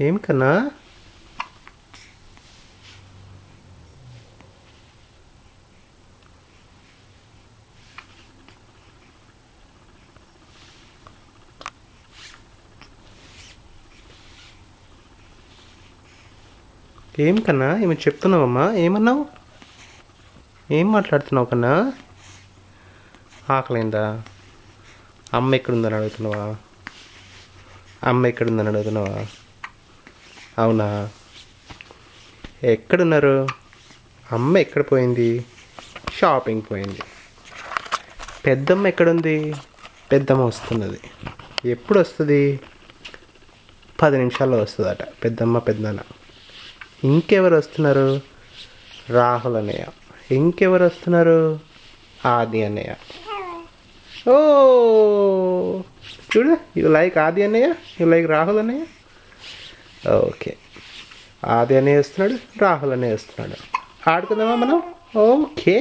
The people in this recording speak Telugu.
ఏం కన్నా ఏం కన్నా ఏమి చెప్తున్నావమ్మా? ఏమన్నావు? ఏం మాట్లాడుతున్నావు కన్నా? ఆకలిందా? అమ్మ ఎక్కడుందని అడుగుతున్నావా? అమ్మ ఎక్కడుందని అడుగుతున్నావా? అవునా? ఎక్కడున్నారు? అమ్మ ఎక్కడ పోయింది? షాపింగ్ పోయింది. పెద్దమ్మ ఎక్కడుంది? పెద్దమ్మ వస్తున్నది. ఎప్పుడు వస్తుంది? 10 నిమిషాల్లో వస్తుందట పెద్దమ్మ పెద్దనాన్న. ఇంకెవరు వస్తున్నారు? రాహుల్ అన్నయ్య. ఇంకెవరు వస్తున్నారు? ఆది అన్నయ్య. ఓ చూడు, యూ లైక్ ఆది అన్నయ్య, యూ లైక్ రాహుల్ అన్నయ్య. ఓకే, ఆది అన్నయ్య వస్తున్నాడు, రాహుల్ అన్నయ్య వస్తున్నాడు. ఆడుకుందామా మనం? ఓకే.